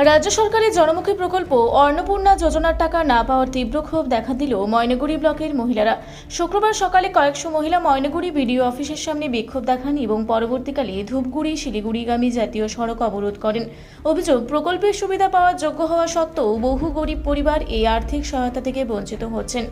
রাজ্য সরকারের জনমুখী প্রকল্প অন্নপূর্ণা যোজনার টাকা না পাওয়ার তীব্র ক্ষোভ দেখা দিল ময়নাগুড়ি ব্লকের মহিলারা। শুক্রবার সকালে কয়েকশো মহিলা ময়নাগুড়ি বিডিও অফিসের সামনে বিক্ষোভ দেখান এবং পরবর্তীকালে ধূপগুড়ি শিলিগুড়িগামী জাতীয় সড়ক অবরোধ করেন। অভিযোগ, প্রকল্পের সুবিধা পাওয়ার যোগ্য হওয়া সত্ত্বেও বহু গরিব পরিবার এই আর্থিক সহায়তা থেকে বঞ্চিত হচ্ছেন।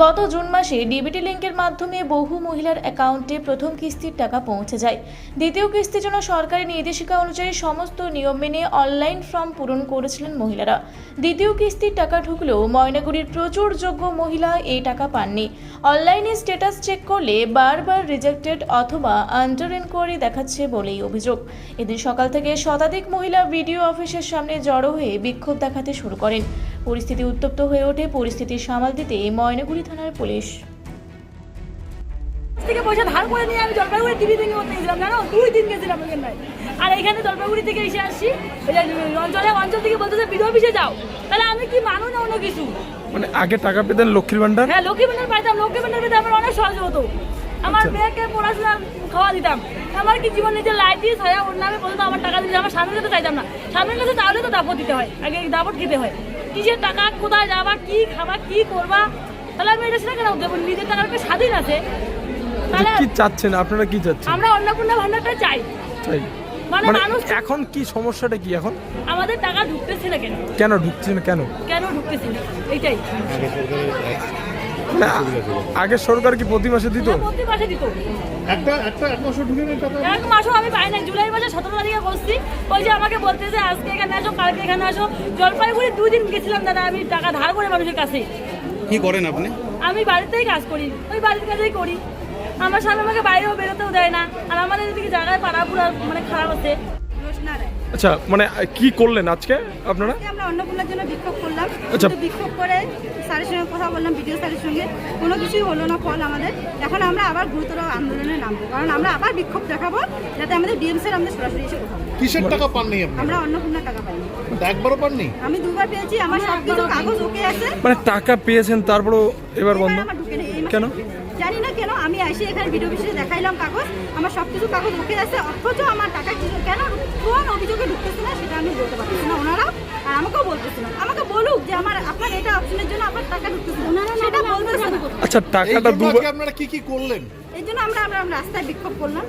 গত জুন মাসে ডিবিটি লিঙ্কের মাধ্যমে বহু মহিলার অ্যাকাউন্টে প্রথম কিস্তির টাকা পৌঁছে যায়। দ্বিতীয় কিস্তির জন্য সরকারি নির্দেশিকা অনুযায়ী সমস্ত নিয়ম মেনে অনলাইন ফর্ম পূরণ করেছিলেন মহিলারা। দ্বিতীয় কিস্তির টাকা ঢুকলেও ময়নাগুড়ির প্রচুর যোগ্য মহিলা এই টাকা পাননি। অনলাইনে স্ট্যাটাস চেক করলে বারবার রিজেক্টেড অথবা আন্ডার এনকোয়ারি দেখাচ্ছে বলেই অভিযোগ। এদিন সকাল থেকে শতাধিক মহিলা বিডিও অফিসের সামনে জড়ো হয়ে বিক্ষোভ দেখাতে শুরু করেন। পরিস্থিতি উত্তপ্ত হয়ে ওঠে। পরিস্থিতি সামাল দিতে ময়নাগুড়ি থানার পুলিশ থেকে পয়সা ধার করে নিয়ে আমি জলপাইগুড়ি টিভি থেকে করতে গেছিলাম, জানো 2 দিন গেছিলাম এখানে। আর এখানে জলপাইগুড়ি থেকে এসে আসছি, অঞ্চল থেকে বলতেছে বিডিও অফিসে যাও। তাহলে আমি কি মানুষ না অন্য কিছু? মানে আগে টাকা পেতেন লক্ষ্মীর ভান্ডার? হ্যাঁ, লক্ষ্মীর ভান্ডার পাইতাম। লক্ষ্মীর ভান্ডার পেতে আমার অনেক সহজ হতো। আমার মেয়েকে পড়াশোনা খাওয়া দিতাম। আমার কি জীবন নিজের লাইট দিয়ে ছয়া ওর নামে বলতো আমার টাকা দিতে। আমার স্বামীর কাছে চাইতাম না। স্বামীর কাছে তাহলে তো দাপট দিতে হয়, আগে দাপট খেতে হয়। কিসের টাকা, কোথায় যাবা, কি খাবা, কি করবা, তাহলে আমি এটা সেটা কেন দেবো? নিজের টাকার একটা স্বাধীন আছে। কি চাচ্ছেন আপনারা? কি চাচ্ছেন? আমরা অন্নপূর্ণা ভান্ডারটা চাই। মানে মানুষ এখন কি সমস্যাটা কি? এখন আমাদের টাকা ঢুকতেছে না কেন? কেন ঢুকছে না? কেন ঢুকতেছে না এইটাই। আগে সরকার কি প্রতি মাসে দিত? প্রতি মাসে দিত। এক মাসও ঢুকে নেই টাকা। এক মাসও আমি পাই না। জুলাই মাসে 17 তারিখে বসছি, ওই যে আমাকে বলতেছে আজকে এখানে আসো, কালকে এখানে আসো। জলপাইগুড়ি 2 দিন গেছিলাম দাদা, আমি টাকা ধার করে মানুষের কাছে। কি করেন আপনি? আমি বাড়িতেই কাজ করি, ওই বাড়ির কাজেই করি। আমার স্বামী আমাকে বাইরেও বেরোতেও দেয় না। আর আমাদের এদিকে জায়গায় পাড়া পুরা মানে খারাপ আছে। আচ্ছা, মানে কি করলেন আজকে আপনারা? আমরা অন্নপূর্ণার জন্য বিক্ষোভ করলাম। আচ্ছা। বিক্ষোভ করে স্যারের সঙ্গে কথা বললাম, বিডিও স্যারের সঙ্গে, কোনো কিছুই হলো না ফল আমাদের। এখন আমরা আবার গুরুতর আন্দোলনে নামবো, কারণ আমরা আবার বিক্ষোভ দেখাবো যাতে আমাদের ডিএম স্যার আমাদের সরাসরি এসে কথা বলে। কিসের টাকা পাননি আপনি? আমরা অন্নপূর্ণার টাকা পাইনি। একবারও পাননি? আমি 2বার পেয়েছি। আমার সব কিছু কাগজ ওকে আছে। মানে টাকা পেয়েছেন তারপরও এবার বন্ধ আমার ঢুকে নেই। এই মাসে কেন? জানি না কেন। আমি এসে এখানে বিডিও অফিসে দেখাইলাম কাগজ, আমার সব কিছু কাগজ ওকে আছে, অথচ আমার টাকা কেন কোন অভিযোগে ঢুকতেছে না সেটা আমি বলতে পারতেছি না। ওনারা আর আমাকেও বলতেছে না। আমাকে বলুক যে আমার আপনার এটা অপশনের জন্য আপনার টাকা ঢুকতেছে না, সেটা বলতেছে না। আচ্ছা, টাকাটা আপনারা কি করলেন? এই জন্য আমরা রাস্তায় বিক্ষোভ করলাম,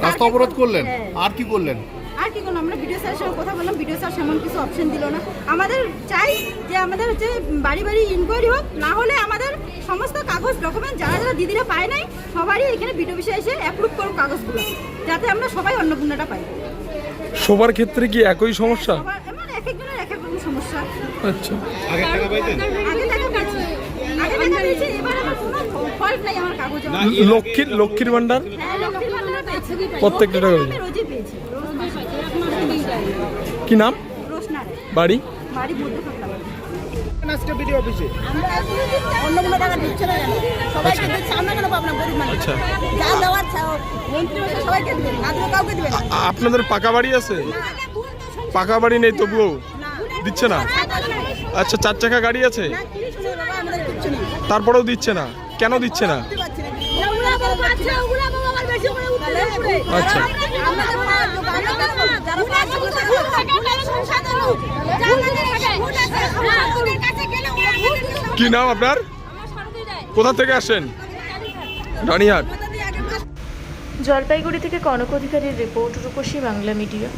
রাস্তা অবরোধ করলেন। আর কি করলেন? আর কি করলাম? আমরা বিডিও স্যারের সঙ্গে কথা বললাম, বিডিও স্যার সেমন কিছু অপশন দিল না। আমাদের চাই যে আমাদের হচ্ছে বাড়ি বাড়ি ইনকোয়ারি হোক, না হলে আমাদের সমস্ত কাগজ ডকুমেন্ট যারা যারা দিদিরা পায় নাই সবারই এখানে বিডিও অফিসে এসে অ্যাপ্রুভ করুক কাগজগুলো, যাতে আমরা সবাই অন্নপূর্ণাটা পাই। সবার ক্ষেত্রে কি একই সমস্যা? মানে এক একজনের এক এক রকম সমস্যা। আচ্ছা, আগে টাকা পাইতেন? আগে টাকা পেয়েছি, এবার আমার কোনো ফল্ট নাই আমার কাগজে। লক্ষ্মীর ভান্ডার? হ্যাঁ, লক্ষ্মীর ভান্ডার পেয়েছি। প্রত্যেকটা টাকা আমি রোজই পেয়েছি। কি নাম? রোশনা বাড়ি? বাড়ি মধ্যখাতলা। আজকে বিডিও অফিসে অন্নপূর্ণা টাকা দিচ্ছে না কেন? সবাইকে দিচ্ছে, আমরা কেন পাবো না? গরিব মানুষ। আচ্ছা, যা দেওয়ার মন্ত্রী হচ্ছে সবাইকে দিবেন, না দিলে কাউকে দিবেন না। আপনাদের পাকা বাড়ি আছে? পাকা বাড়ি নেই তবুও দিচ্ছে না? আচ্ছা, 4 চাকা গাড়ি আছে তারপরেও দিচ্ছে না? কেন দিচ্ছে না? আচ্ছা, কি নাম আপনার? কোথা থেকে আসেন? রানীহাট। জলপাইগুড়ি থেকে কনক অধিকারীর রিপোর্ট, রূপসী বাংলা মিডিয়া।